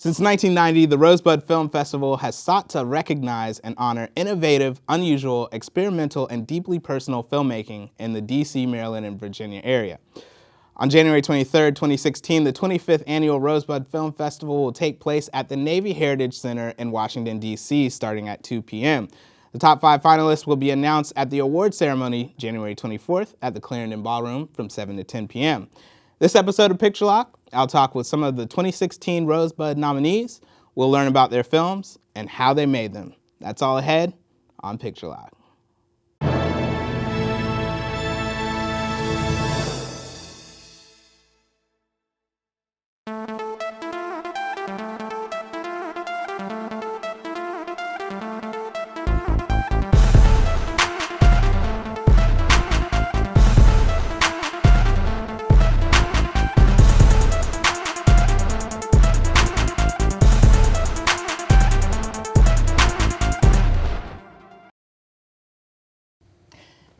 Since 1990, the Rosebud Film Festival has sought to recognize and honor innovative, unusual, experimental, and deeply personal filmmaking in the D.C., Maryland, and Virginia area. On January 23, 2016, the 25th Annual Rosebud Film Festival will take place at the Navy Heritage Center in Washington, D.C., starting at 2 p.m. The top 5 finalists will be announced at the award ceremony January 24th at the Clarendon Ballroom from 7 to 10 p.m. This episode of Picture Lock, I'll talk with some of the 2016 Rosebud nominees. We'll learn about their films and how they made them. That's all ahead on Picture Lock.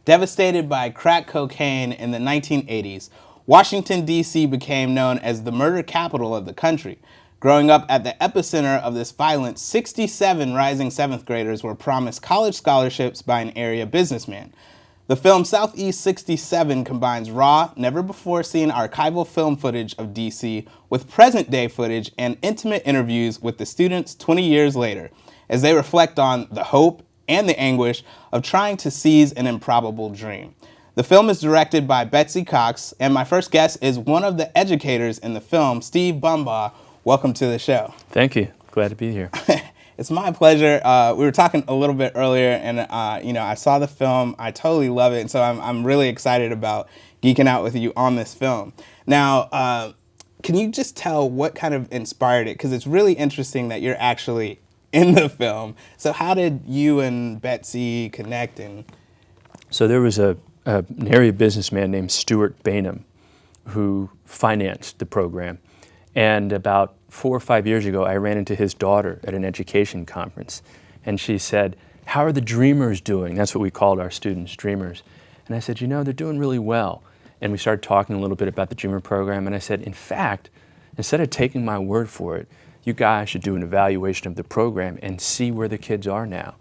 Devastated by crack cocaine in the 1980s, Washington, D.C. became known as the murder capital of the country. Growing up at the epicenter of this violence, 67 rising 7th graders were promised college scholarships by an area businessman. The film Southeast 67 combines raw, never-before-seen archival film footage of D.C. with present-day footage and intimate interviews with the students 20 years later, as they reflect on the hope and the anguish of trying to seize an improbable dream. The film is directed by Betsy Cox, and my first guest is one of the educators in the film, Steve Bumbaugh. Welcome to the show. Thank you. Glad to be here. It's my pleasure. We were talking a little bit earlier, and I saw the film. I totally love it, and so I'm really excited about geeking out with you on this film. Now, can you just tell what kind of inspired it? Because it's really interesting that you're actually in the film. So how did you and Betsy connect? So there was an area businessman named Stuart Bainham who financed the program. And about 4 or 5 years ago, I ran into his daughter at an education conference. And she said, "How are the Dreamers doing?" That's what we called our students, Dreamers. And I said, "They're doing really well." And we started talking a little bit about the Dreamer program. And I said, in fact, instead of taking my word for it, you guys should do an evaluation of the program and see where the kids are now.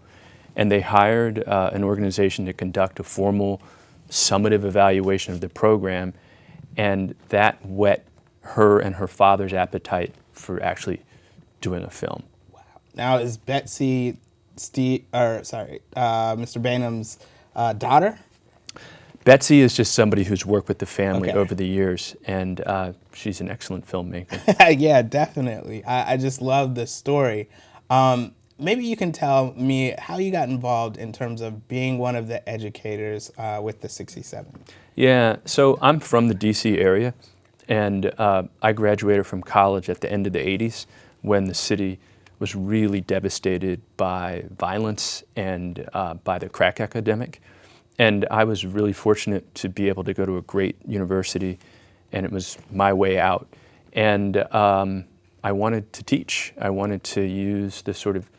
And they hired an organization to conduct a formal summative evaluation of the program, and that whet her and her father's appetite for actually doing a film. Wow. Now, is Betsy Mr. Bainham's daughter? Betsy is just somebody who's worked with the family over the years, and she's an excellent filmmaker. Yeah, definitely. I just love the story. Maybe you can tell me how you got involved in terms of being one of the educators with the 67. Yeah, so I'm from the D.C. area, and I graduated from college at the end of the 80s when the city was really devastated by violence and by the crack epidemic. And I was really fortunate to be able to go to a great university, and it was my way out. And I wanted to teach. I wanted to use the sort of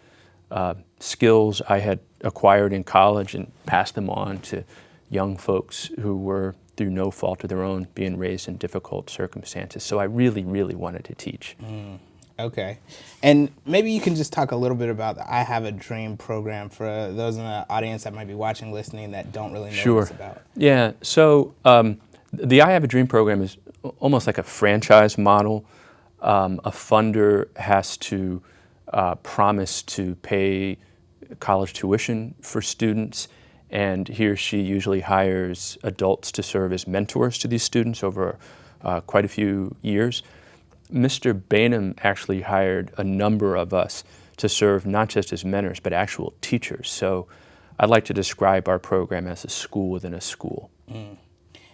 skills I had acquired in college and pass them on to young folks who were, through no fault of their own, being raised in difficult circumstances. So I really, really wanted to teach. Okay. And maybe you can just talk a little bit about the I Have a Dream program for those in the audience that might be watching, listening, that don't really know what it's about. Yeah. So the I Have a Dream program is almost like a franchise model. A funder has to promise to pay college tuition for students, and he or she usually hires adults to serve as mentors to these students over quite a few years. Mr. Bainham actually hired a number of us to serve not just as mentors, but actual teachers. So I'd like to describe our program as a school within a school.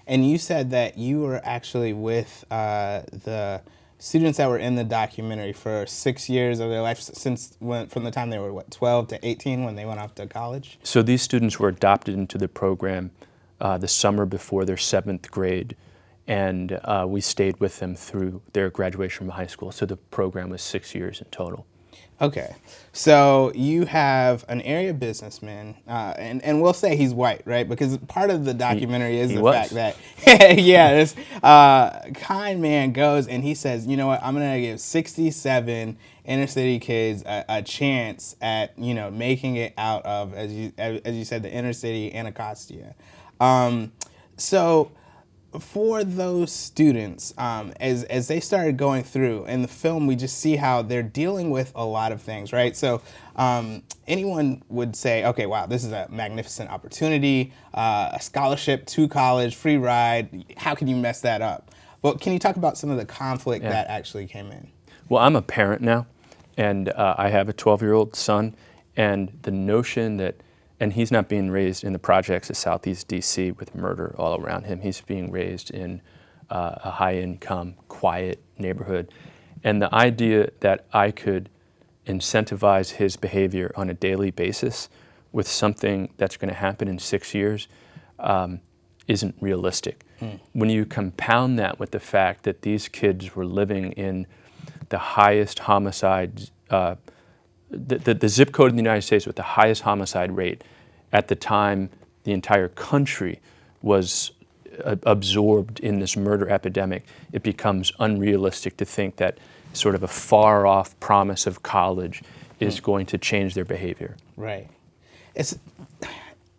And you said that you were actually with the students that were in the documentary for 6 years of their life, from the time they were, 12 to 18 when they went off to college? So these students were adopted into the program the summer before their 7th grade. And we stayed with them through their graduation from high school. So the program was 6 years in total. Okay, so you have an area businessman, and we'll say he's white, right? Because part of the documentary is He the was. fact that, yeah, this kind man goes and he says, you know what, I'm gonna give 67 inner city kids a chance at, making it out of, as you said, the inner city Anacostia. So for those students, as they started going through in the film, we just see how they're dealing with a lot of things, right? So anyone would say, okay, wow, this is a magnificent opportunity, a scholarship to college, free ride. How can you mess that up? But can you talk about some of the conflict Yeah. that actually came in? Well, I'm a parent now, and I have a 12-year-old son, and the notion that, and he's not being raised in the projects of Southeast DC with murder all around him. He's being raised in a high-income, quiet neighborhood. And the idea that I could incentivize his behavior on a daily basis with something that's going to happen in 6 years isn't realistic. When you compound that with the fact that these kids were living in the highest homicide, the zip code in the United States with the highest homicide rate at the time the entire country was absorbed in this murder epidemic, it becomes unrealistic to think that sort of a far-off promise of college is going to change their behavior. Right. That's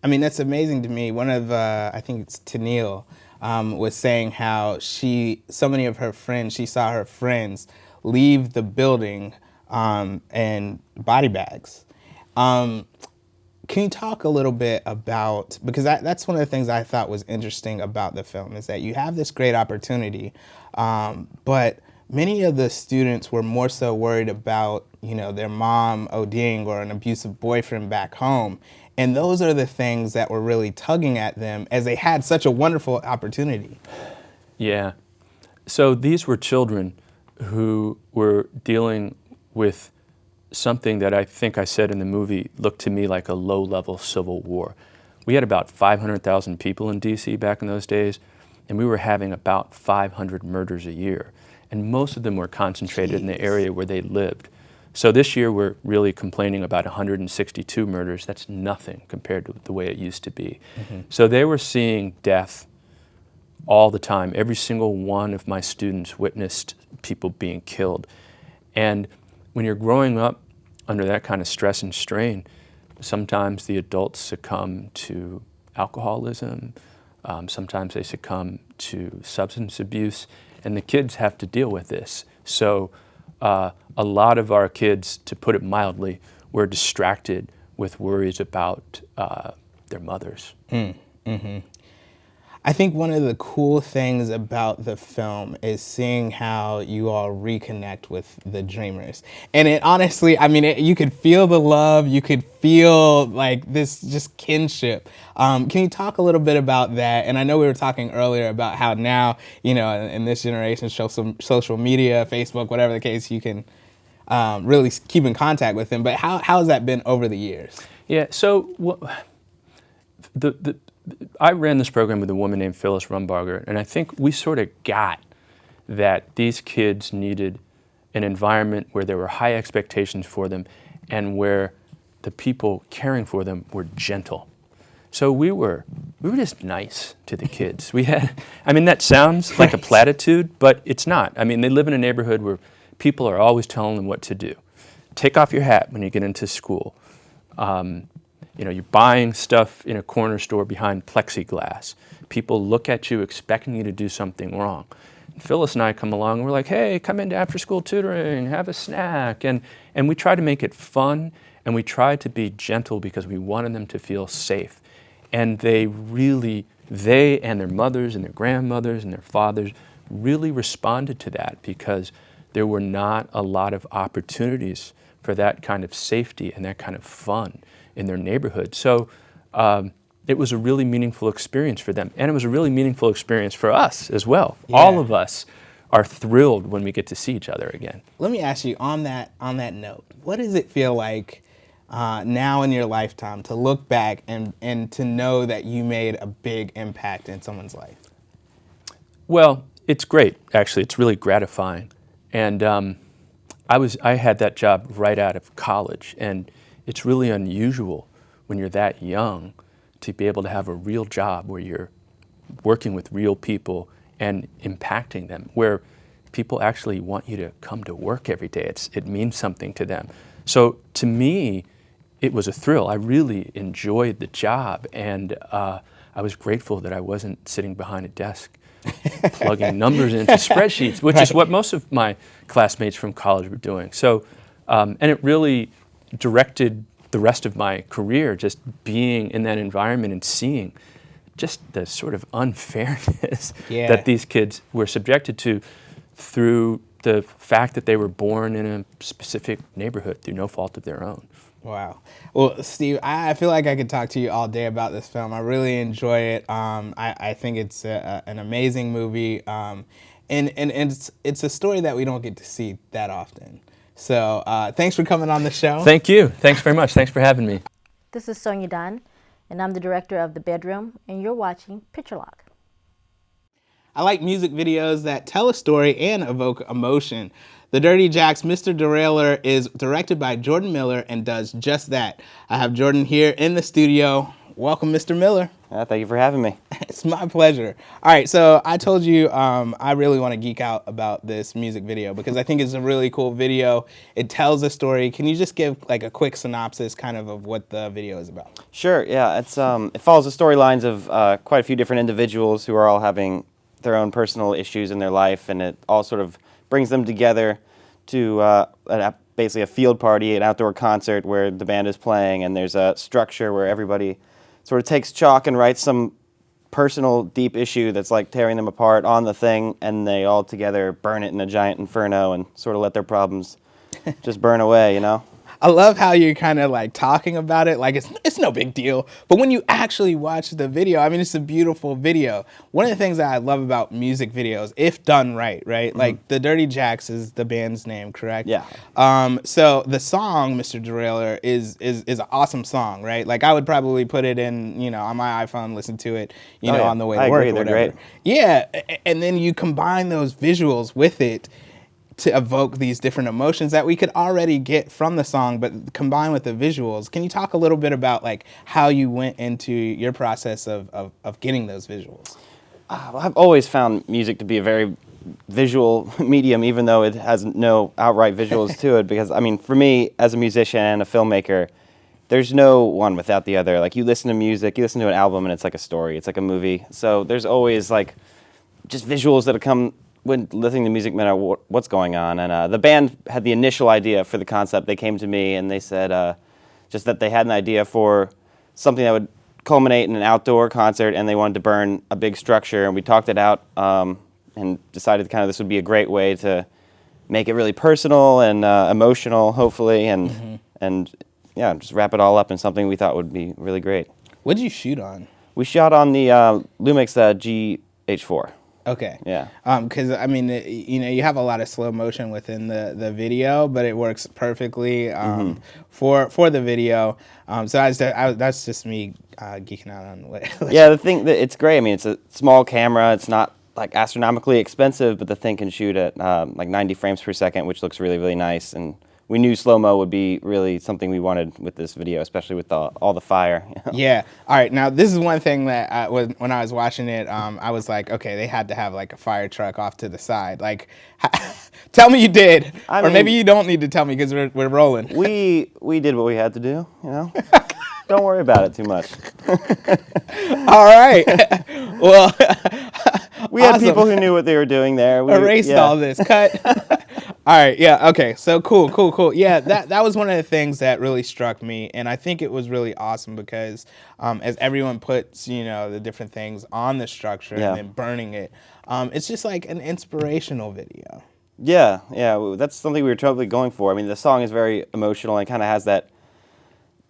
amazing to me. One of, I think it's Tennille, was saying how so many of her friends, she saw her friends leave the building in body bags. Can you talk a little bit about, because that's one of the things I thought was interesting about the film, is that you have this great opportunity, but many of the students were more so worried about, their mom ODing or an abusive boyfriend back home. And those are the things that were really tugging at them as they had such a wonderful opportunity. Yeah. So these were children who were dealing with something that I think I said in the movie looked to me like a low-level civil war. We had about 500,000 people in D.C. back in those days, and we were having about 500 murders a year. And most of them were concentrated in the area where they lived. So this year we're really complaining about 162 murders. That's nothing compared to the way it used to be. So they were seeing death all the time. Every single one of my students witnessed people being killed. And when you're growing up under that kind of stress and strain, sometimes the adults succumb to alcoholism, sometimes they succumb to substance abuse, and the kids have to deal with this. So a lot of our kids, to put it mildly, were distracted with worries about their mothers. I think one of the cool things about the film is seeing how you all reconnect with the Dreamers. And it honestly, you could feel the love, you could feel like this just kinship. Can you talk a little bit about that? And I know we were talking earlier about how now, in this generation, social media, Facebook, whatever the case, you can really keep in contact with them. But how has that been over the years? Yeah, so I ran this program with a woman named Phyllis Rumbarger, and I think we sort of got that these kids needed an environment where there were high expectations for them and where the people caring for them were gentle. So we were just nice to the kids. We had, that sounds like a platitude, but it's not. They live in a neighborhood where people are always telling them what to do. Take off your hat when you get into school. You're buying stuff in a corner store behind plexiglass. People look at you expecting you to do something wrong. And Phyllis and I come along and we're like, hey, come into after-school tutoring, have a snack. And we try to make it fun, and we try to be gentle because we wanted them to feel safe. And they and their mothers and their grandmothers and their fathers really responded to that because there were not a lot of opportunities for that kind of safety and that kind of fun in their neighborhood. So it was a really meaningful experience for them. And it was a really meaningful experience for us as well. Yeah. All of us are thrilled when we get to see each other again. Let me ask you on that note, what does it feel like now in your lifetime to look back and to know that you made a big impact in someone's life? Well, it's great, actually. It's really gratifying. And I had that job right out of college, and it's really unusual when you're that young to be able to have a real job where you're working with real people and impacting them, where people actually want you to come to work every day. It means something to them. So to me, it was a thrill. I really enjoyed the job, and I was grateful that I wasn't sitting behind a desk plugging numbers into spreadsheets, which is what most of my classmates from college were doing. So, and it really directed the rest of my career, just being in that environment and seeing just the sort of unfairness that these kids were subjected to through the fact that they were born in a specific neighborhood through no fault of their own. Wow. Well, Steve, I feel like I could talk to you all day about this film. I really enjoy it. I think it's an amazing movie, and it's a story that we don't get to see that often. So thanks for coming on the show. Thank you. Thanks very much. Thanks for having me. This is Sonia Dunn, and I'm the director of The Bedroom, and you're watching Picture Lock. I like music videos that tell a story and evoke emotion. The Dirty Jacks' Mr. Derailer is directed by Jordan Miller and does just that. I have Jordan here in the studio. Welcome, Mr. Miller. Thank you for having me. It's my pleasure. All right, so I told you I really want to geek out about this music video because I think it's a really cool video. It tells a story. Can you just give like a quick synopsis kind of what the video is about? Sure, yeah. It's it follows the storylines of quite a few different individuals who are all having their own personal issues in their life, and it all sort of brings them together to basically a field party, an outdoor concert where the band is playing, and there's a structure where everybody sort of takes chalk and writes some personal deep issue that's like tearing them apart on the thing, and they all together burn it in a giant inferno and sort of let their problems just burn away, you know? I love how you're kind of like talking about it like it's no big deal. But when you actually watch the video, I mean, it's a beautiful video. One of the things that I love about music videos, if done right, like the Dirty Jacks is the band's name, correct? Yeah. So the song, Mr. Derailer, is an awesome song, right? Like I would probably put it in, on my iPhone, listen to it, on the way to work or whatever. They're great. Yeah, and then you combine those visuals with it to evoke these different emotions that we could already get from the song, but combined with the visuals. Can you talk a little bit about like how you went into your process of getting those visuals? Well, I've always found music to be a very visual medium, even though it has no outright visuals to it, because, I mean, for me, as a musician and a filmmaker, there's no one without the other. Like, you listen to music, you listen to an album, and it's like a story, it's like a movie. So there's always, like, just visuals that come when listening to music, no matter what's going on. And the band had the initial idea for the concept. They came to me and they said just that they had an idea for something that would culminate in an outdoor concert, and they wanted to burn a big structure. And we talked it out and decided kind of this would be a great way to make it really personal and emotional, hopefully, and yeah, just wrap it all up in something we thought would be really great. What did you shoot on? We shot on the Lumix GH4. Okay. Yeah. Because I mean, you have a lot of slow motion within the video, but it works perfectly for the video. So that's just me geeking out on what. Yeah, the thing that it's great. I mean, it's a small camera. It's not like astronomically expensive, but the thing can shoot at like 90 frames per second, which looks really, really nice. And we knew slow-mo would be really something we wanted with this video, especially with all the fire. Yeah. All right. Now, this is one thing that when I was watching it, I was like, okay, they had to have like a fire truck off to the side. Like, tell me you did. Or maybe you don't need to tell me because we're rolling. We did what we had to do, Don't worry about it too much. All right. Well, we had people who knew what they were doing there. We erased all this. Cut. All right, yeah, okay, so cool. Yeah, that was one of the things that really struck me, and I think it was really awesome because as everyone puts, the different things on the structure and then burning it, it's just like an inspirational video. Yeah, that's something we were totally going for. I mean, the song is very emotional and kind of has that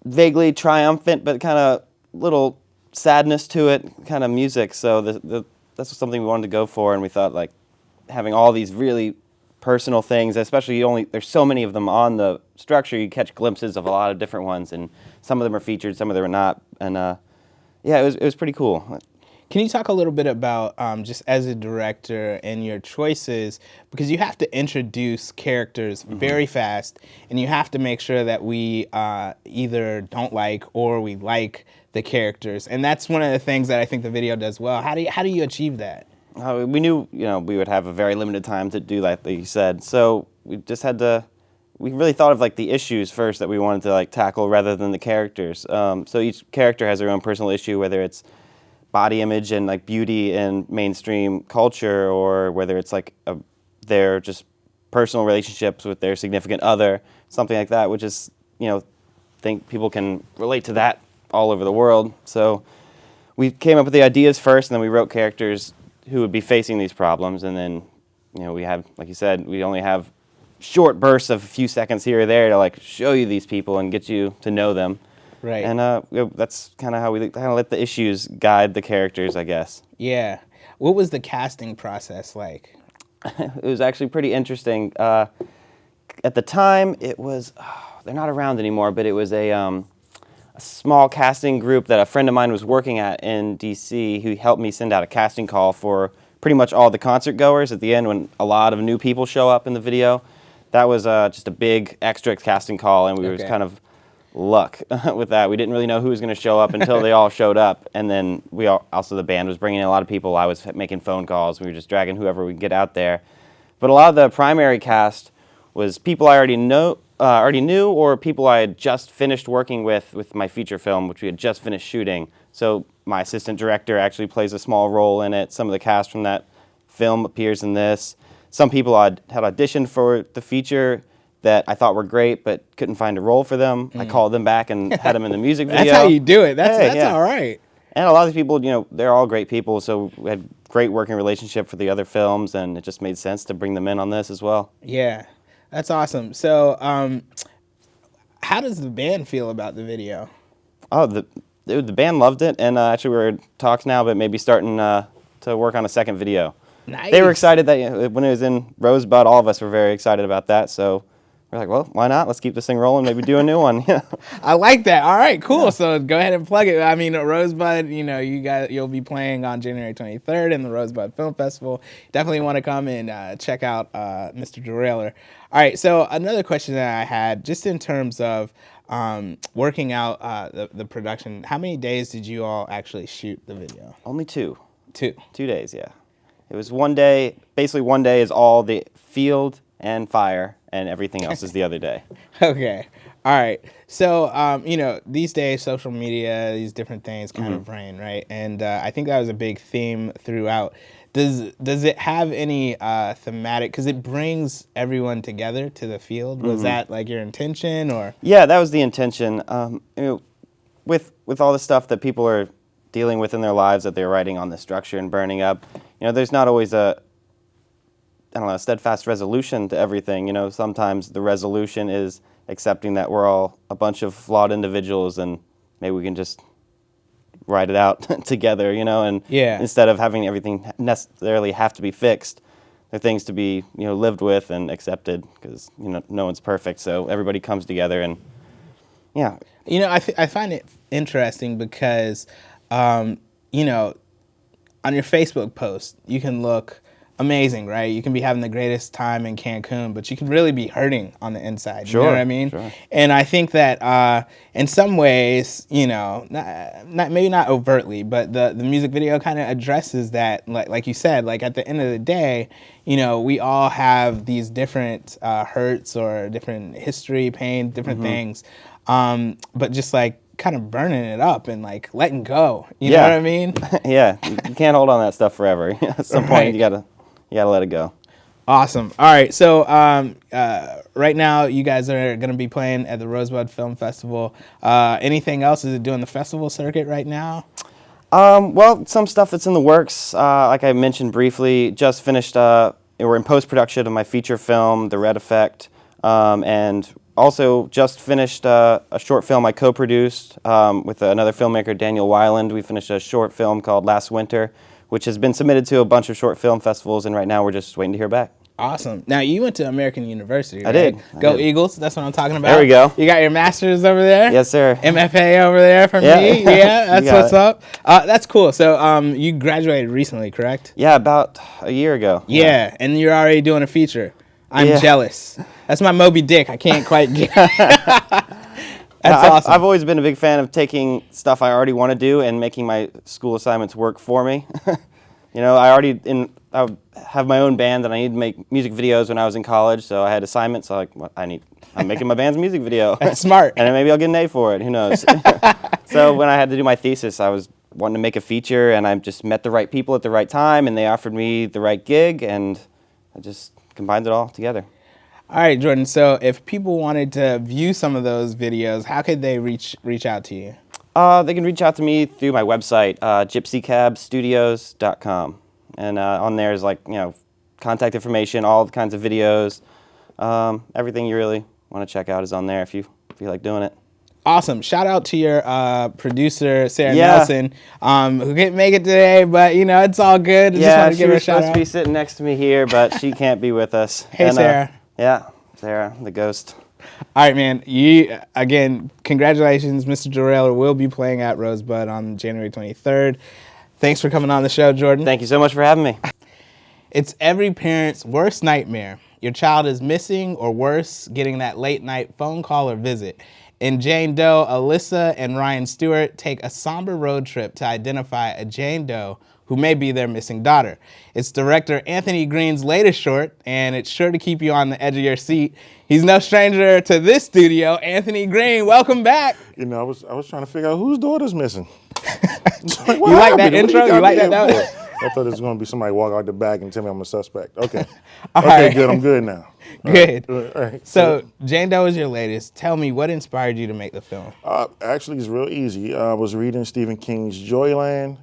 vaguely triumphant but kind of little sadness to it kind of music, so that's something we wanted to go for, and we thought, like, having all these really personal things, especially there's so many of them on the structure, you catch glimpses of a lot of different ones, and some of them are featured, some of them are not, and yeah, it was pretty cool. Can you talk a little bit about just as a director and your choices, because you have to introduce characters very fast, and you have to make sure that we either don't like or we like the characters, and that's one of the things that I think the video does well. How do you achieve that? We knew, we would have a very limited time to do that, like you said. So we just had to. We really thought of like the issues first that we wanted to like tackle rather than the characters. So each character has their own personal issue, whether it's body image and like beauty in mainstream culture, or whether it's like their just personal relationships with their significant other, something like that, which is, think people can relate to that all over the world. So we came up with the ideas first, and then we wrote characters who would be facing these problems, and then, we have, like you said, we only have short bursts of a few seconds here or there to like show you these people and get you to know them. Right. And that's kind of how we kind of let the issues guide the characters, I guess. Yeah. What was the casting process like? It was actually pretty interesting. At the time, it was, they're not around anymore, but it was a small casting group that a friend of mine was working at in D.C. who helped me send out a casting call for pretty much all the concert goers at the end when a lot of new people show up in the video. That was just a big extra casting call, and we were kind of luck with that. We didn't really know who was going to show up until they all showed up, and then also the band was bringing in a lot of people. I was making phone calls. We were just dragging whoever we could get out there. But a lot of the primary cast was people I already knew, or people I had just finished working with my feature film, which we had just finished shooting. So my assistant director actually plays a small role in it. Some of the cast from that film appears in this. Some people had auditioned for the feature that I thought were great, but couldn't find a role for them. I called them back and had them in the music video. That's how you do it. That's yeah. all right. And a lot of these people, they're all great people, so we had great working relationship for the other films, and it just made sense to bring them in on this as well. Yeah, that's awesome. So, how does the band feel about the video? Oh, the band loved it, and actually we're in talks now, but maybe starting to work on a second video. Nice. They were excited that when it was in Rosebud, all of us were very excited about that. So we're like, well, why not? Let's keep this thing rolling. Maybe do a new one. I like that. All right, cool. Yeah. So go ahead and plug it. I mean, Rosebud, you'll be playing on January 23rd in the Rosebud Film Festival. Definitely want to come and check out Mr. Derailer. All right. So another question that I had, just in terms of working out the production, how many days did you all actually shoot the video? Only 2. 2 days, yeah. It was one day. Basically, one day is all the field and fire, and everything else is the other day. Okay. All right. So, these days, social media, these different things kind of reign, right? And I think that was a big theme throughout. Does it have any thematic? Because it brings everyone together to the field. Was that like your intention, or? Yeah, that was the intention. With all the stuff that people are dealing with in their lives that they're writing on the structure and burning up, there's not always a steadfast resolution to everything. Sometimes the resolution is accepting that we're all a bunch of flawed individuals, and maybe we can just write it out together, and instead of having everything necessarily have to be fixed, they're things to be, lived with and accepted, because, no one's perfect, so everybody comes together, and yeah. I find it interesting because, on your Facebook post, you can look amazing, right? You can be having the greatest time in Cancun, but you can really be hurting on the inside. You know what I mean? Sure. And I think that in some ways, maybe not overtly, but the music video kind of addresses that. Like you said, like at the end of the day, we all have these different hurts or different history, pain, different things, but just like kind of burning it up and like letting go. You know what I mean? Yeah, you can't hold on that stuff forever. At some point, you gotta let it go. Awesome. All right. So right now, you guys are going to be playing at the Rosebud Film Festival. Anything else? Is it doing the festival circuit right now? Well, some stuff that's in the works. Like I mentioned briefly, just finished. We're in post-production of my feature film, The Red Effect, and also just finished a short film I co-produced with another filmmaker, Daniel Weiland. We finished a short film called Last Winter, which has been submitted to a bunch of short film festivals, and right now we're just waiting to hear back. Awesome. Now, you went to American University, right? did. Go did. Eagles. That's what I'm talking about. There we go. You got your master's over there? Yes, sir. MFA over there from Yeah. me? Yeah, that's You got what's it. up. That's cool. So you graduated recently, correct? Yeah, about a year ago. Yeah, and you're already doing a feature. I'm Yeah. jealous. That's my Moby Dick. I can't quite get That's I've, awesome. I've always been a big fan of taking stuff I already want to do and making my school assignments work for me. You know, I have my own band and I need to make music videos when I was in college, so I had assignments. So I'm making my band's music video. That's smart. And then maybe I'll get an A for it. Who knows? So when I had to do my thesis, I was wanting to make a feature, and I just met the right people at the right time, and they offered me the right gig, and I just combined it all together. All right, Jordan. So if people wanted to view some of those videos, how could they reach out to you? They can reach out to me through my website, gypsycabstudios.com. And on there is contact information, all the kinds of videos. Everything you really want to check out is on there if you like doing it. Awesome. Shout out to your producer, Sarah Yeah. Nelson, who couldn't make it today, but, it's all good. Just Yeah, wanted to she give her a was shout supposed out. to be sitting next to me here, but she can't be with us. Hey, Sarah. Yeah, Sarah, the ghost. All right, man. Again, congratulations. Mr. Jarrell will be playing at Rosebud on January 23rd. Thanks for coming on the show, Jordan. Thank you so much for having me. It's every parent's worst nightmare. Your child is missing, or worse, getting that late night phone call or visit. In Jane Doe, Alyssa and Ryan Stewart take a somber road trip to identify a Jane Doe who may be their missing daughter. It's director Anthony Green's latest short, and it's sure to keep you on the edge of your seat. He's no stranger to this studio. Anthony Green, welcome back. I was trying to figure out whose daughter's missing. You like that intro? You like that? I thought it was going to be somebody walk out the back and tell me I'm a suspect. Okay. All Okay, right. good. I'm good now. Good. All right. So Jane Doe is your latest. Tell me, what inspired you to make the film? Actually, it's real easy. I was reading Stephen King's Joyland,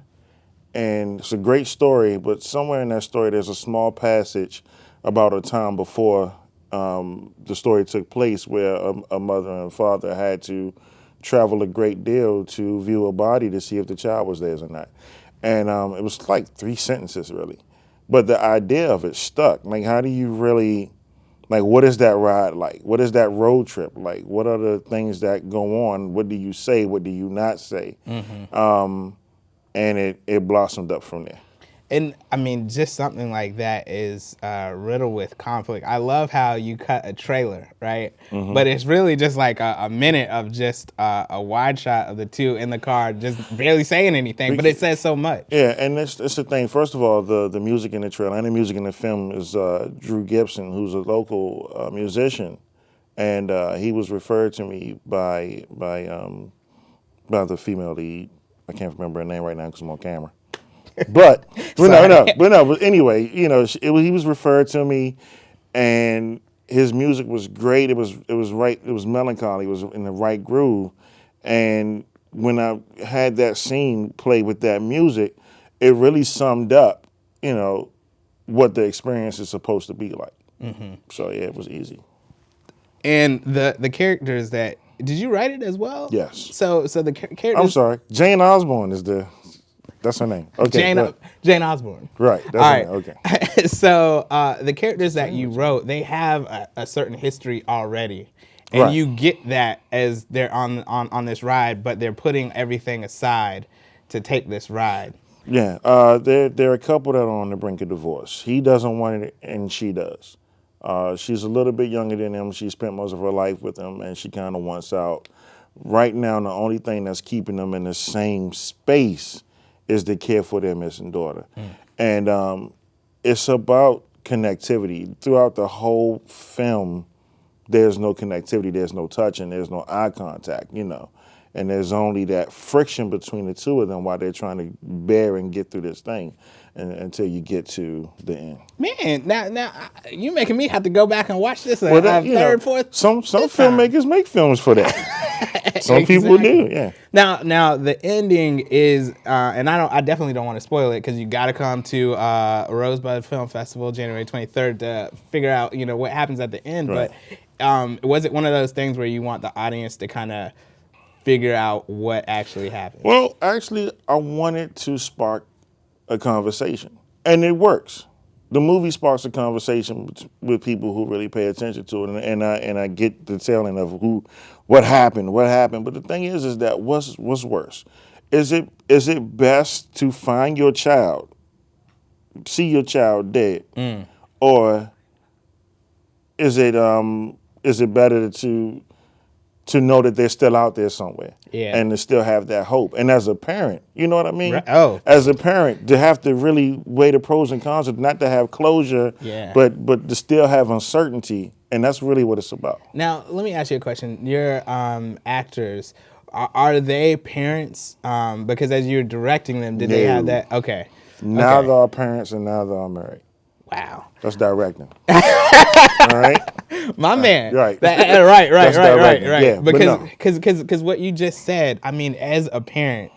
and it's a great story, but somewhere in that story there's a small passage about a time before the story took place where a mother and father had to travel a great deal to view a body to see if the child was theirs or not. And it was like 3 sentences, really. But the idea of it stuck. Like, how do you really, what is that ride like? What is that road trip like? What are the things that go on? What do you say? What do you not say? Mm-hmm. And it blossomed up from there. And I mean, just something like that is riddled with conflict. I love how you cut a trailer, right? Mm-hmm. But it's really just like a minute of just a wide shot of the two in the car, just barely saying anything, but it says so much. Yeah, and that's the thing. First of all, the music in the trailer and the music in the film is Drew Gibson, who's a local musician, and he was referred to me by the female lead. I can't remember her name right now because I'm on camera. But anyway, he was referred to me, and his music was great. It was right. It was melancholy. It was in the right groove, and when I had that scene play with that music, it really summed up, what the experience is supposed to be like. Mm-hmm. So yeah, it was easy. And the characters did you write it as well? Yes. So the characters. I'm sorry, Jane Osborne is that's her name. Okay. Jane Osborne. Right. That's All her name. Okay. So the characters that you wrote, they have a certain history already. And Right. you get that as they're on this ride, but they're putting everything aside to take this ride. Yeah. There are a couple that are on the brink of divorce. He doesn't want it, and she does. She's a little bit younger than him. She spent most of her life with him, and she kind of wants out. Right now, the only thing that's keeping them in the same space is to care for their missing daughter. And it's about connectivity. Throughout the whole film, there's no connectivity, there's no touching, there's no eye contact, And there's only that friction between the two of them while they're trying to bear and get through this thing until you get to the end. Man, now you making me have to go back and watch this Well, fourth. Some filmmakers make films for that. Some people do, yeah. Now the ending is, and I definitely don't want to spoil it because you got to come to Rosebud Film Festival January 23rd to figure out what happens at the end. Right. But was it one of those things where you want the audience to kind of figure out what actually happened? Well, actually, I wanted to spark a conversation, and it works. the movie sparks a conversation with people who really pay attention to it, and I get the telling of what happened. But the thing is that what's worse? Is it best to find your child, see your child dead, or is it better to know that they're still out there somewhere, and to still have that hope? And as a parent, you know what I mean? As a parent, to have to really weigh the pros and cons, not to have closure, but to still have uncertainty, and that's really what it's about. Now, let me ask you a question. Your actors, are they parents? Because as you're directing them, did they have that? Okay. Now they're all parents, and now they're all married. Wow. That's directing. All right? My man. Right. Right. Yeah, because what you just said, I mean, as a parent,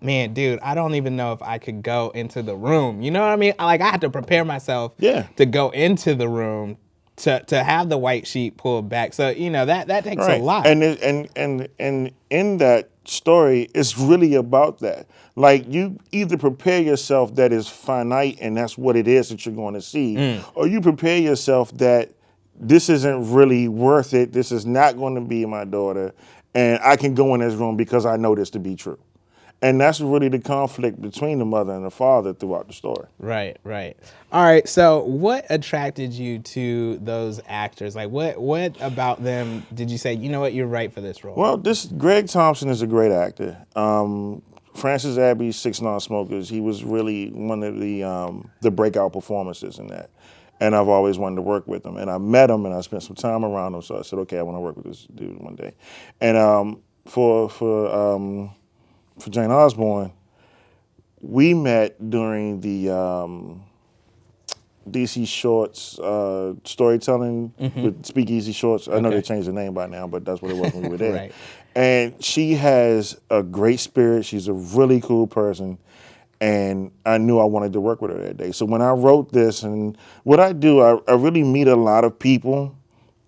man, dude, I don't even know if I could go into the room. You know what I mean? Like, I had to prepare myself to go into the room to have the white sheet pulled back. So, you know, that takes a lot. And in that story, it's really about that. Like, you either prepare yourself that it's finite and that's what it is that you're going to see, or you prepare yourself that this isn't really worth it. This is not going to be my daughter, and I can go in this room because I know this to be true. And that's really the conflict between the mother and the father throughout the story. Right. All right, so what attracted you to those actors? Like, what about them did you say, you know what, you're right for this role? Well, Greg Thompson is a great actor. Francis Abbey's 6 Non-Smokers, he was really one of the breakout performances in that. And I've always wanted to work with him. And I met him, and I spent some time around him, so I said, okay, I want to work with this dude one day. And for Jane Osborne, we met during the DC Shorts storytelling with Speakeasy Shorts. I know they changed the name by now, but that's what it was when we were there. Right. And she has a great spirit. She's a really cool person. And I knew I wanted to work with her that day. So when I wrote this, and what I do, I really meet a lot of people.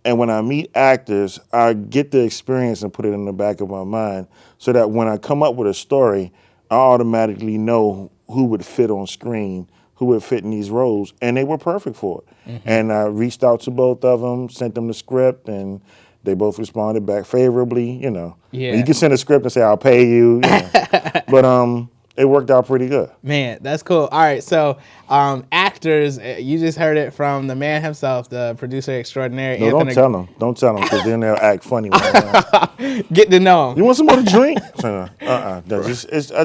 And when I meet actors, I get the experience and put it in the back of my mind so that when I come up with a story, I automatically know who would fit on screen, who would fit in these roles. And they were perfect for it. And I reached out to both of them, sent them the script, and they both responded back favorably, you know. Yeah. And you can send a script and say, I'll pay you, you know. But it worked out pretty good. Man, that's cool. All right, so actors, you just heard it from the man himself, the producer extraordinaire. No, Anthony. don't tell them, because then they'll act funny. When Get to know him. you want some more to drink? I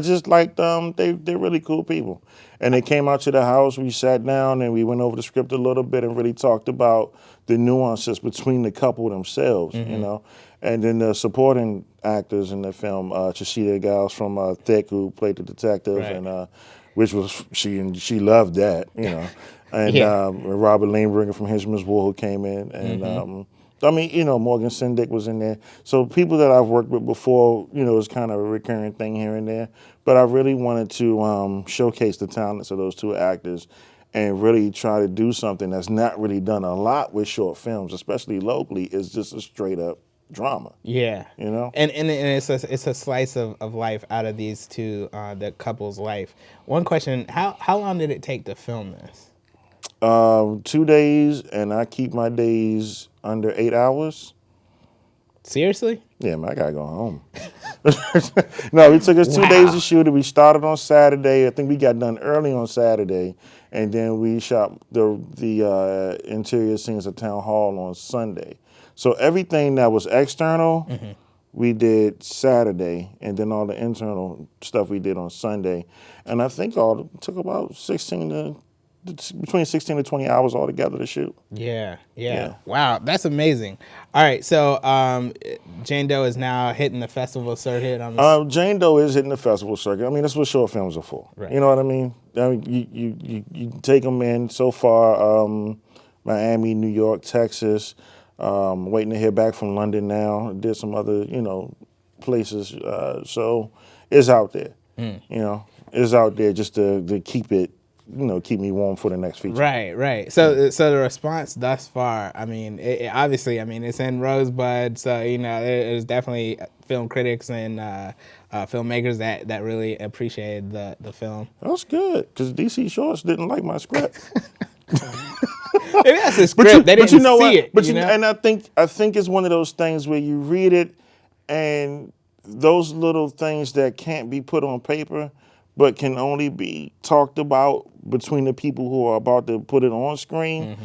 just like them. They're really cool people. And they came out to the house, we sat down, and we went over the script a little bit and really talked about the nuances between the couple themselves, you know. And then the supporting actors in the film, Chashida Giles from Thick, who played the detective, and which was she loved that, you know. And Robert Lanebringer from Henchman's War, who came in, and I mean, you know, Morgan Sindick was in there. So people that I've worked with before, you know, it's kind of a recurring thing here and there. But I really wanted to showcase the talents of those two actors and really try to do something that's not really done a lot with short films, especially locally, is just a straight up drama. Yeah. You know? And it's a slice of life out of these two, the couple's life. One question, how long did it take to film this? 2 days, and I keep my days under 8 hours. Seriously? Yeah, man, I gotta go home. No, it took us 2 days to shoot it. We started on Saturday. I think we got done early on Saturday, and then we shot the interior scenes at Town Hall on Sunday. So everything that was external, we did Saturday, and then all the internal stuff we did on Sunday. And I think it took about between 16 to 20 hours altogether to shoot. Yeah. Wow, that's amazing. All right, so Jane Doe is now hitting the festival circuit. Jane Doe is hitting the festival circuit. I mean, that's what short films are for. Right. You know what I mean? You take them in so far, Miami, New York, Texas, waiting to hear back from London now. Did some other, you know, places. So it's out there. You know, it's out there just to keep it keep me warm for the next feature. Right. So the response thus far, I mean, obviously, I mean, it's in Rosebud, so there's definitely film critics and filmmakers that really appreciated the film. That's good, because DC Shorts didn't like my script. Maybe that's the script. They didn't see it. But and I think it's one of those things where you read it, and those little things that can't be put on paper, but can only be talked about between the people who are about to put it on screen,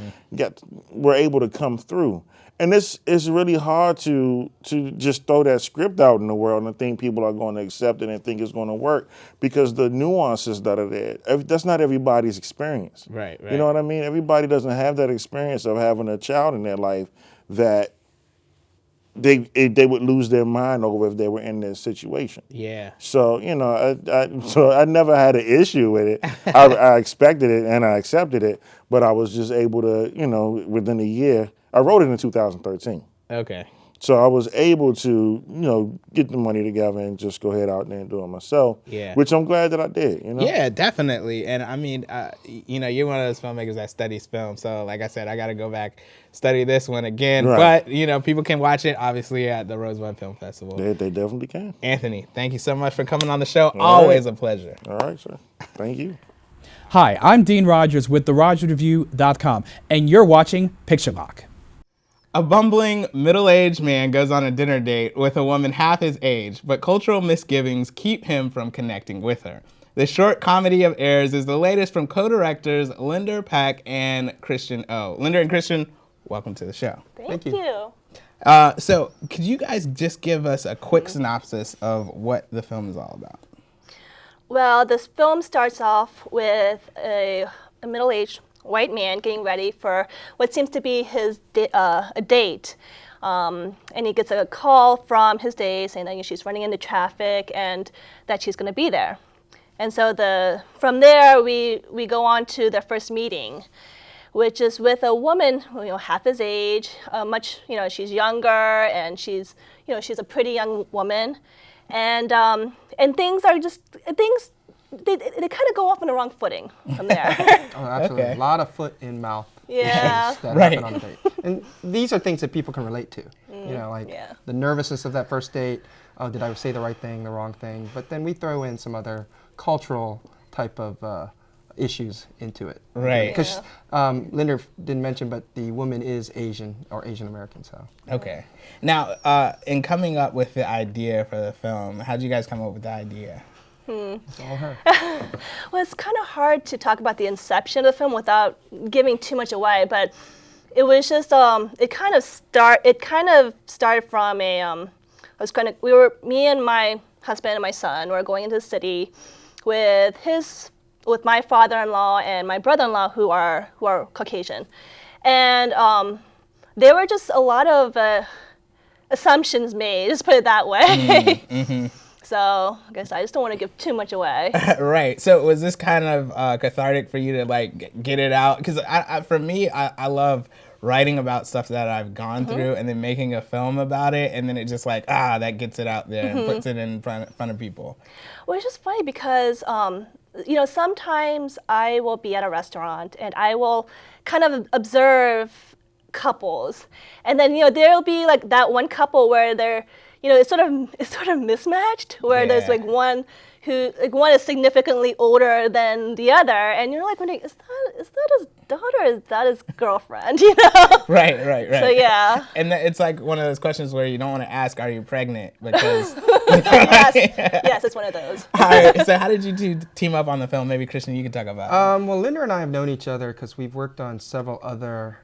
were able to come through. And it's really hard to just throw that script out in the world and think people are going to accept it and think it's going to work, because the nuances that are there, that's not everybody's experience. Right. You know what I mean? Everybody doesn't have that experience of having a child in their life that they would lose their mind over if they were in this situation. Yeah. So I never had an issue with it. I expected it and I accepted it, but I was just able to, within a year. I wrote it in 2013. Okay. So I was able to, get the money together and just go ahead out there and do it myself. Yeah. Which I'm glad that I did. Yeah, definitely. And I mean, you're one of those filmmakers that studies film. So like I said, I got to go back, study this one again. Right. But, people can watch it, obviously, at the Rosebud Film Festival. They definitely can. Anthony, thank you so much for coming on the show. All Always right. a pleasure. All right, sir. Thank you. Hi, I'm Dean Rogers with TheRogersReview.com, and you're watching Picture Lock. A bumbling, middle-aged man goes on a dinner date with a woman half his age, but cultural misgivings keep him from connecting with her. The short comedy of errors is the latest from co-directors Linder Pack and Christian O. Linder and Christian, welcome to the show. Thank you. So, could you guys just give us a quick synopsis of what the film is all about? Well, this film starts off with a middle-aged white man getting ready for what seems to be his a date. And he gets a call from his date saying that she's running into traffic and that she's going to be there. And so from there, we go on to their first meeting, which is with a woman, half his age, she's younger, and she's a pretty young woman, and things are just they kind of go off on the wrong footing from there. Oh, absolutely. Okay. A lot of foot in mouth Yeah. things that Right. happen on a date. And these are things that people can relate to. Yeah. The nervousness of that first date. Oh, did I say the right thing, the wrong thing? But then we throw in some other cultural type of issues into it. Right. Because Linder didn't mention, but the woman is Asian or Asian American. So. Okay. Now, in coming up with the idea for the film, how did you guys come up with the idea? It's all her. Well, it's kind of hard to talk about the inception of the film without giving too much away, but it was just it kind of started from me and my husband and my son were going into the city with my father-in-law and my brother-in-law who are Caucasian, and there were just a lot of assumptions made. Just put it that way. So I guess I just don't want to give too much away. Right. So was this kind of cathartic for you to get it out? Because for me, I love writing about stuff that I've gone through and then making a film about it, and then it just that gets it out there and puts it in front of people. Well, it's just funny because sometimes I will be at a restaurant and I will kind of observe couples, and then there'll be that one couple where they're it's sort of mismatched, where there's one who one is significantly older than the other, and you're wondering, is that his daughter, or is that his girlfriend? Right. So yeah. And it's one of those questions where you don't want to ask, "Are you pregnant?" Because yes, it's one of those. All right. So how did you two team up on the film? Maybe Christian, you can talk about it. Well, Linder and I have known each other because we've worked on several other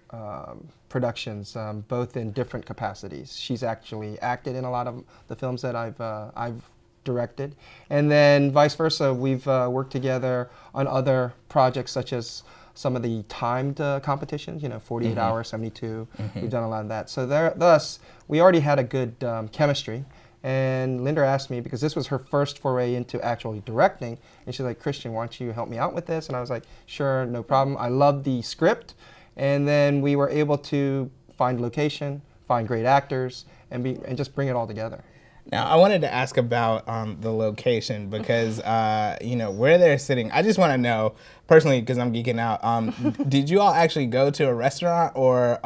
productions, both in different capacities. She's actually acted in a lot of the films that I've directed, and then vice versa. We've worked together on other projects, such as some of the timed competitions. 48 hours, 72. We've done a lot of that. So thus, we already had a good chemistry. And Linder asked me, because this was her first foray into actually directing, and she's like, "Christian, why don't you help me out with this?" And I was like, "Sure, no problem." I loved the script. And then we were able to find location, find great actors, and just bring it all together. Now, I wanted to ask about the location because, where they're sitting. I just want to know, personally, because I'm geeking out, did you all actually go to a restaurant or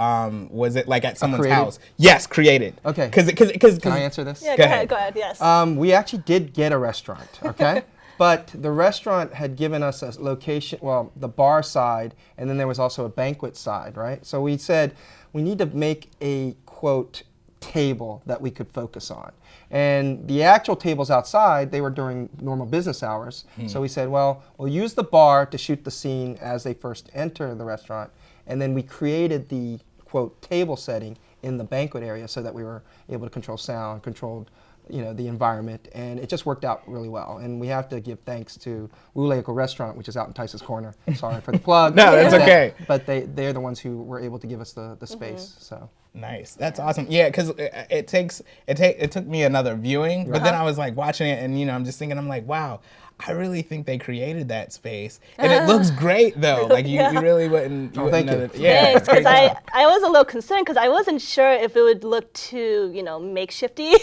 was it like at someone's created? house? Yes, created. Okay. Because Can I answer this? Yeah, Go go ahead, yes. We actually did get a restaurant, okay? But the restaurant had given us a location, well, the bar side, and then there was also a banquet side, right? So we said, we need to make a, quote, table that we could focus on. And the actual tables outside, they were during normal business hours. So we said, well, we'll use the bar to shoot the scene as they first enter the restaurant. And then we created the, quote, table setting in the banquet area so that we were able to control sound, controlled the environment, and it just worked out really well. And we have to give thanks to Wuleiko Restaurant, which is out in Tice's Corner. Sorry for the plug. No, that's okay. But they're the ones who were able to give us the space. So. Nice. That's awesome. Yeah, because it took me another viewing, but then I was like watching it, and I'm just thinking, I'm like, wow, I really think they created that space, and it looks great though. Like you really wouldn't. Thank you. Yeah, Thanks, because I was a little concerned because I wasn't sure if it would look too makeshifty.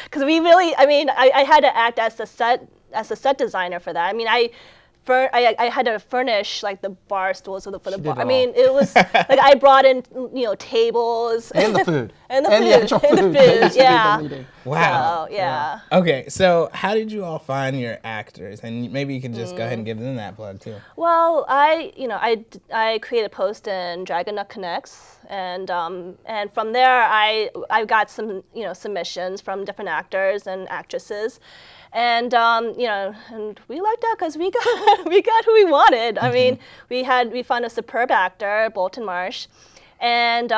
Because we really, I had to act as the set designer for that. I mean, I had to furnish like the bar stools for the bar. I mean, it was like I brought in tables and the food and the actual food. Yeah. Wow. So, yeah. Okay, so how did you all find your actors? And maybe you could just go ahead and give them that plug too. Well, I created a post in Dragon Nut Connects, and from there I got some submissions from different actors and actresses. And and we lucked out because we got who we wanted. I mean, we found a superb actor, Bolton Marsh, and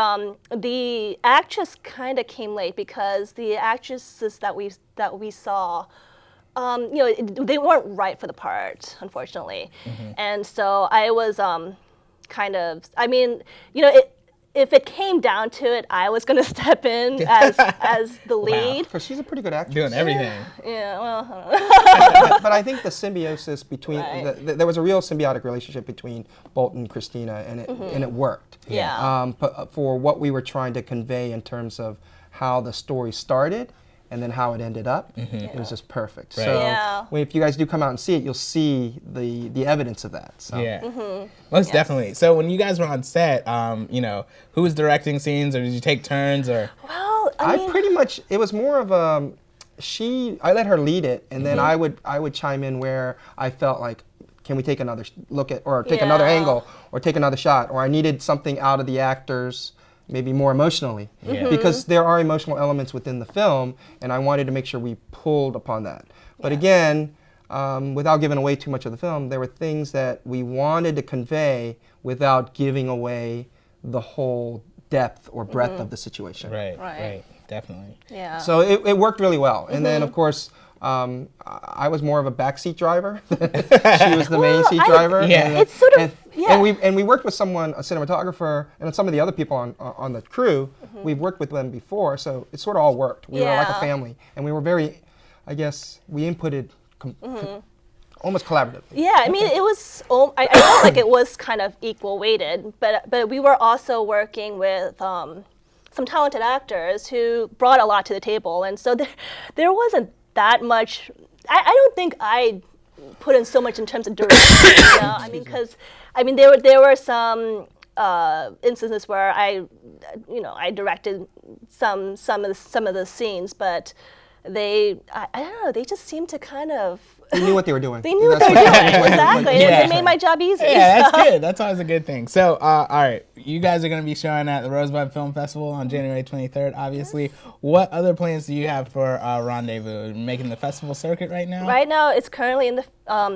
the actress kind of came late because the actresses that we saw, they weren't right for the part, unfortunately. And so I was if it came down to it, I was going to step in as the lead. Because she's a pretty good actress. Doing everything. Yeah, well, I don't know. But I think the symbiosis between there was a real symbiotic relationship between Bolton and Christina, and it worked. Yeah. But for what we were trying to convey in terms of how the story started and then how it ended up, it was just perfect. Right. So if you guys do come out and see it, you'll see the evidence of that. So. Yeah, most definitely. So when you guys were on set, who was directing scenes, or did you take turns, or? Well, I pretty much, it was more of I let her lead it, and then I would chime in where I felt like, can we take another look at, or take another angle, or take another shot, or I needed something out of the actors, maybe more emotionally, because there are emotional elements within the film, and I wanted to make sure we pulled upon that. But again, without giving away too much of the film, there were things that we wanted to convey without giving away the whole depth or breadth of the situation. Right, definitely. Yeah. So it worked really well. And then, of course, I was more of a backseat driver. She was the main seat driver. Yeah. And, It's sort of, and we worked with someone, a cinematographer, and some of the other people on the crew. We've worked with them before, so it sort of all worked. We were like a family, and we were very, I guess, we inputted almost collaboratively. Yeah, I mean, it was. I felt like it was kind of equal weighted, but we were also working with some talented actors who brought a lot to the table, and so there wasn't that much. I don't think I put in so much in terms of direction. I mean, because there were some instances where I directed some of the scenes, but I don't know, they just seemed to kind of. They knew what they were doing. They knew what they were doing, exactly. It made my job easy. Yeah, that's good. That's always a good thing. So, all right, you guys are going to be showing at the Rosebud Film Festival on January 23rd, obviously. What other plans do you have for Rendezvous? Making the festival circuit right now? Right now, it's currently in the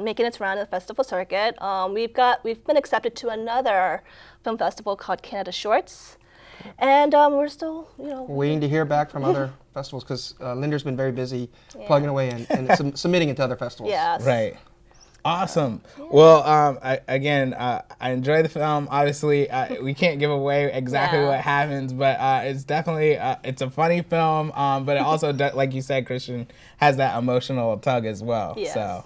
making its round in the festival circuit. We've been accepted to another film festival called Canada Shorts. And we're still, waiting to hear back from other festivals, because Linder's been very busy plugging away and submitting it to other festivals. Yes. Right. Awesome. Well, I enjoy the film. Obviously, we can't give away exactly what happens, but it's definitely it's a funny film. But it also, like you said, Christian, has that emotional tug as well. Yes. So,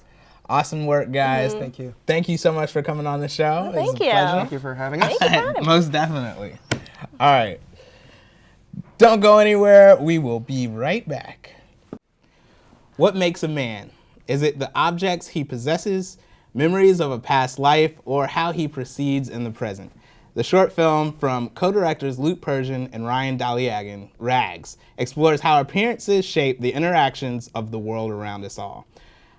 awesome work, guys. Thank you. Thank you so much for coming on the show. Well, thank you. Thank you for having us. Most definitely. All right. Don't go anywhere. We will be right back. What makes a man? Is it the objects he possesses, memories of a past life, or how he proceeds in the present? The short film from co-directors Luke Persian and Ryan Daliagan, Rags, explores how appearances shape the interactions of the world around us all.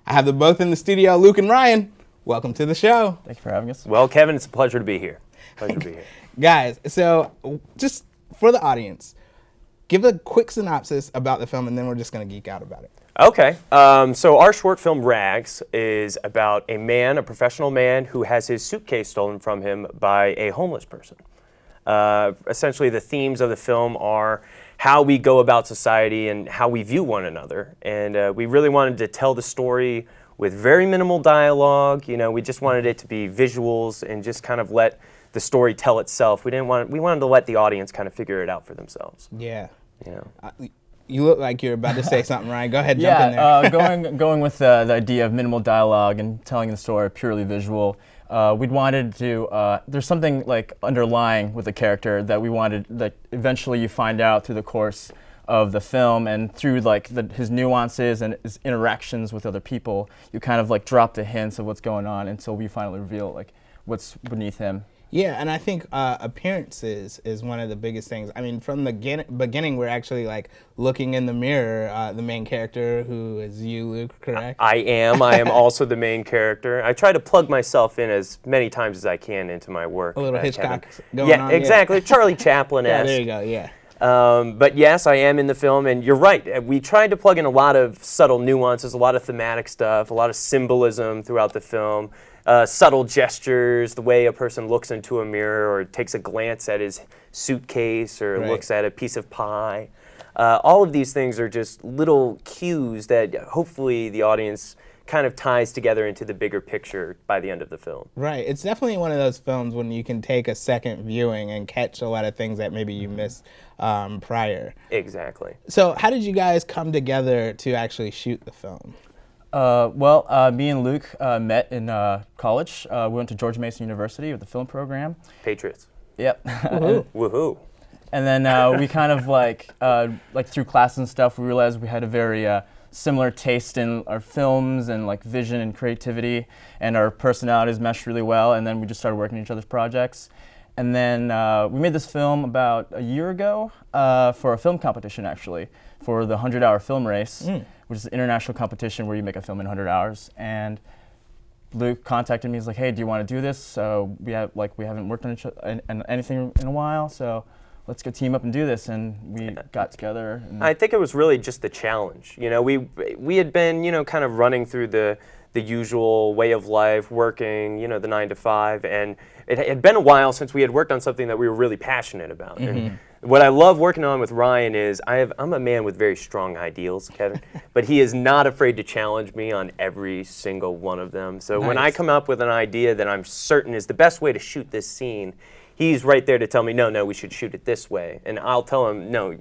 I have them both in the studio. Luke and Ryan, welcome to the show. Thank you for having us. Well, Kevin, it's a pleasure to be here. Pleasure to be here. Guys, so just for the audience, give a quick synopsis about the film, and then we're just going to geek out about it. Okay, so our short film, Rags, is about a man, a professional man, who has his suitcase stolen from him by a homeless person. Essentially, the themes of the film are how we go about society and how we view one another. And we really wanted to tell the story with very minimal dialogue. You know, we just wanted it to be visuals and just kind of let the story tell itself. We wanted to let the audience kind of figure it out for themselves. Yeah. You know. You look like you're about to say something, Ryan. Go ahead, jump in there. Going with the idea of minimal dialogue and telling the story purely visual. We'd wanted to. There's something like underlying with the character that we wanted that eventually you find out through the course of the film and through like his nuances and his interactions with other people. You kind of like drop the hints of what's going on until we finally reveal like what's beneath him. Yeah, and I think appearances is one of the biggest things. I mean, from the beginning, we're actually like looking in the mirror. The main character, who is you, Luke, correct? I am also the main character. I try to plug myself in as many times as I can into my work. A little Hitchcock going on. Yeah, exactly. Charlie Chaplin-esque. Yeah, there you go, yeah. But yes, I am in the film, and you're right. We tried to plug in a lot of subtle nuances, a lot of thematic stuff, a lot of symbolism throughout the film. Subtle gestures, the way a person looks into a mirror or takes a glance at his suitcase or looks at a piece of pie. All of these things are just little cues that hopefully the audience kind of ties together into the bigger picture by the end of the film. Right. It's definitely one of those films when you can take a second viewing and catch a lot of things that maybe you missed prior. Exactly. So how did you guys come together to actually shoot the film? Me and Luke met in college. We went to George Mason University with the film program. Patriots. Yep. Woohoo. Woohoo. And then we kind of like through class and stuff, we realized we had a very similar taste in our films and like vision and creativity, and our personalities meshed really well. And then we just started working on each other's projects. And then we made this film about a year ago for a film competition, actually, for the 100-hour film race, which is an international competition where you make a film in 100 hours. And Luke contacted me. He's like, "Hey, do you want to do this? So we haven't worked on anything in a while, so let's go team up and do this." And we got together. And I think it was really just the challenge. You know, we had been, you know, kind of running through the usual way of life, working, you know, the 9 to 5, and it had been a while since we had worked on something that we were really passionate about. And what I love working on with Ryan is I'm a man with very strong ideals, Kevin, but he is not afraid to challenge me on every single one of them. So when I come up with an idea that I'm certain is the best way to shoot this scene, he's right there to tell me, no, we should shoot it this way. And I'll tell him, no,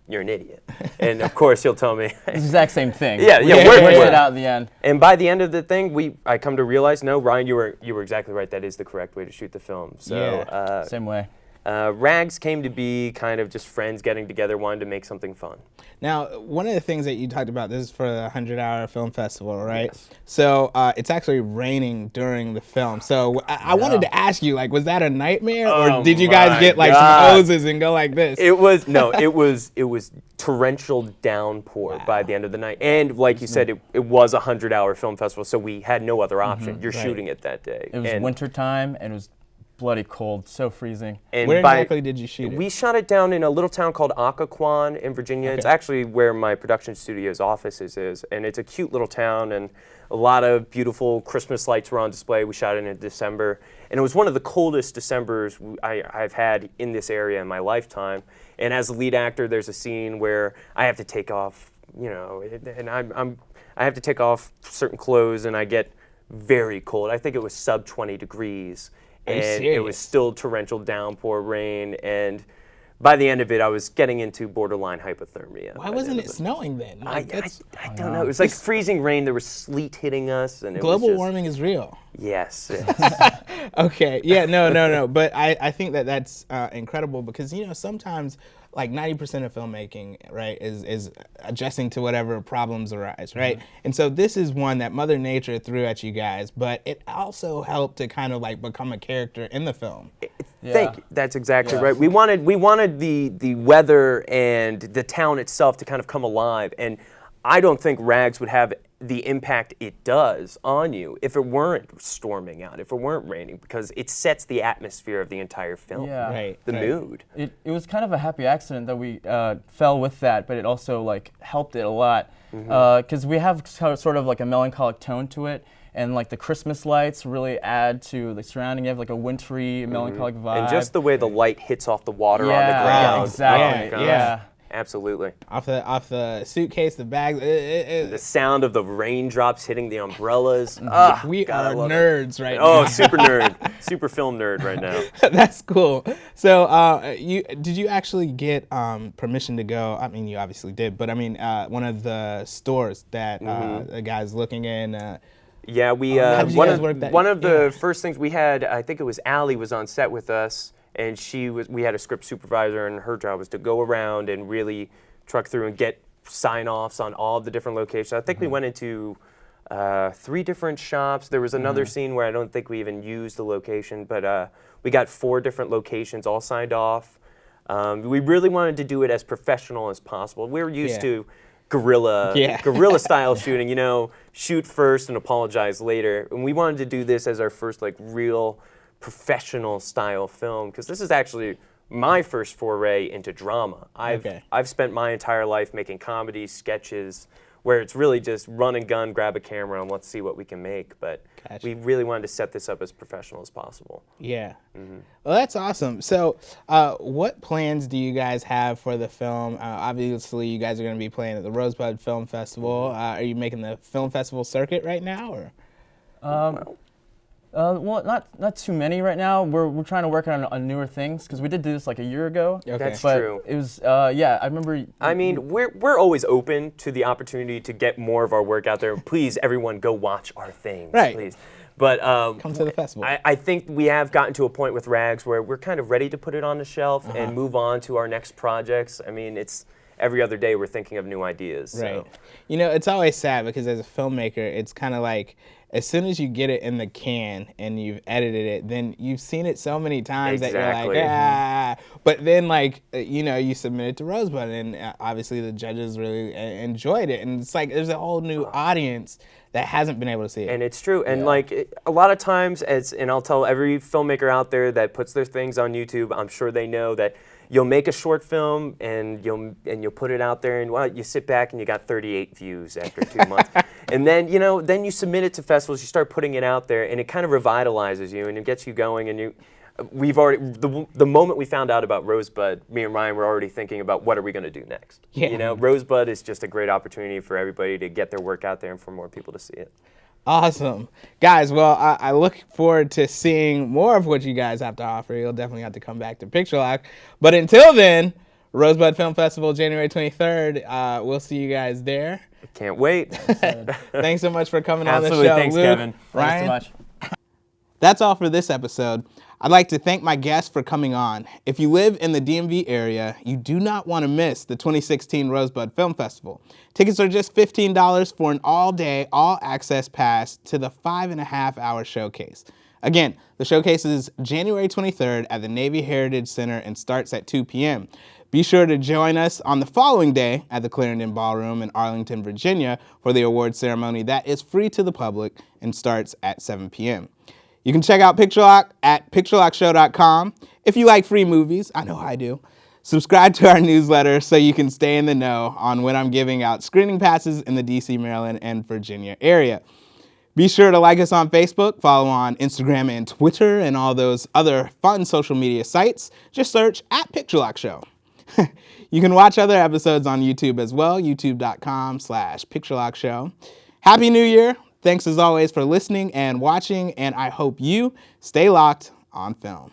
you're an idiot. And of course he'll tell me. it's the exact same thing. Yeah, work it out in the end. And by the end of the thing, I come to realize, no, Ryan, you were exactly right. That is the correct way to shoot the film. So same way. Rags came to be kind of just friends getting together, wanting to make something fun. Now, one of the things that you talked about, this is for the 100-hour film festival, right? Yes. So it's actually raining during the film. So I wanted to ask you, like, was that a nightmare, or did you guys get like some hoses and go like this? It was torrential downpour by the end of the night, and like you said, it was a 100-hour film festival, so we had no other option. You're shooting it that day. It was winter time, and it was bloody cold, so freezing. And where exactly did you shoot it? We shot it down in a little town called Occoquan in Virginia. It's actually where my production studio's offices is, and it's a cute little town, and a lot of beautiful Christmas lights were on display. We shot it in December, and it was one of the coldest Decembers I've had in this area in my lifetime. And as a lead actor, there's a scene where I have to take off, you know, and I have to take off certain clothes, and I get very cold. I think it was sub 20 degrees. And it was still torrential downpour rain, and by the end of it, I was getting into borderline hypothermia. Why wasn't it snowing then? I don't know. It was like freezing rain. There was sleet hitting us, and global warming is real. Yes. Okay. Yeah. No. But I think that's incredible because, you know, sometimes like 90% of filmmaking, right, is adjusting to whatever problems arise, right? And so this is one that Mother Nature threw at you guys, but it also helped to kind of like become a character in the film. Thank you. That's exactly right. We wanted the weather and the town itself to kind of come alive, and I don't think Rags would have the impact it does on you if it weren't storming out, if it weren't raining, because it sets the atmosphere of the entire film, the mood. It was kind of a happy accident that we fell with that, but it also like helped it a lot because we have sort of like a melancholic tone to it. And like the Christmas lights really add to the surrounding. You have like a wintry, melancholic vibe. And just the way the light hits off the water on the ground. Exactly. Oh, absolutely. Off the suitcase, the bags. The sound of the raindrops hitting the umbrellas. We are nerds right now. Oh, super nerd. Super film nerd right now. That's cool. So did you actually get permission to go? I mean, you obviously did, but I mean, one of the stores that the guy's looking in. Yeah, we one of the first things we had, I think it was Allie was on set with us, and we had a script supervisor, and her job was to go around and really truck through and get sign-offs on all of the different locations. I think we went into 3 different shops. There was another scene where I don't think we even used the location, but we got 4 different locations all signed off. We really wanted to do it as professional as possible. We're used to guerrilla style shooting, shoot first and apologize later. And we wanted to do this as our first like real professional style film, because this is actually my first foray into drama. I've spent my entire life making comedies, sketches, where it's really just run and gun, grab a camera, and let's see what we can make. But we really wanted to set this up as professional as possible. Yeah. Well, that's awesome. So what plans do you guys have for the film? Obviously, you guys are going to be playing at the Rosebud Film Festival. Are you making the film festival circuit right now? Or? Well, not too many right now. We're trying to work on newer things because we did do this like a year ago. That's but true. It was I remember. I mean, we're always open to the opportunity to get more of our work out there. Please, everyone, go watch our things, please. But come to the festival. I think we have gotten to a point with Rags where we're kind of ready to put it on the shelf and move on to our next projects. I mean, it's every other day we're thinking of new ideas. Right. So. It's always sad because as a filmmaker, it's kind of like, as soon as you get it in the can and you've edited it, then you've seen it so many times that you're like, But then, you submit it to Rosebud, and obviously the judges really enjoyed it. And it's like there's a whole new audience that hasn't been able to see it. And it's true. And a lot of times, and I'll tell every filmmaker out there that puts their things on YouTube, I'm sure they know that you'll make a short film and you'll put it out there, and you sit back and you got 38 views after 2 months. And then, then you submit it to festivals, you start putting it out there, and it kind of revitalizes you and it gets you going. And we've already, the moment we found out about Rosebud, me and Ryan were already thinking about what are we going to do next. Rosebud is just a great opportunity for everybody to get their work out there and for more people to see it. Awesome. Guys, well, I look forward to seeing more of what you guys have to offer. You'll definitely have to come back to Picture Lock. But until then, Rosebud Film Festival, January 23rd. We'll see you guys there. Can't wait. Thanks so much for coming on the show. Thanks, Luke, Kevin. Ryan. Thanks so much. That's all for this episode. I'd like to thank my guests for coming on. If you live in the DMV area, you do not want to miss the 2016 Rosebud Film Festival. Tickets are just $15 for an all-day, all-access pass to the 5.5-hour showcase. Again, the showcase is January 23rd at the Navy Heritage Center and starts at 2 p.m. Be sure to join us on the following day at the Clarendon Ballroom in Arlington, Virginia for the awards ceremony that is free to the public and starts at 7 p.m. You can check out Picture Lock at picturelockshow.com. If you like free movies, I know I do, subscribe to our newsletter so you can stay in the know on when I'm giving out screening passes in the DC, Maryland, and Virginia area. Be sure to like us on Facebook, follow on Instagram and Twitter, and all those other fun social media sites. Just search at Picture Lock Show. You can watch other episodes on YouTube as well, youtube.com/PictureLockShow. Happy New Year. Thanks as always for listening and watching, and I hope you stay locked on film.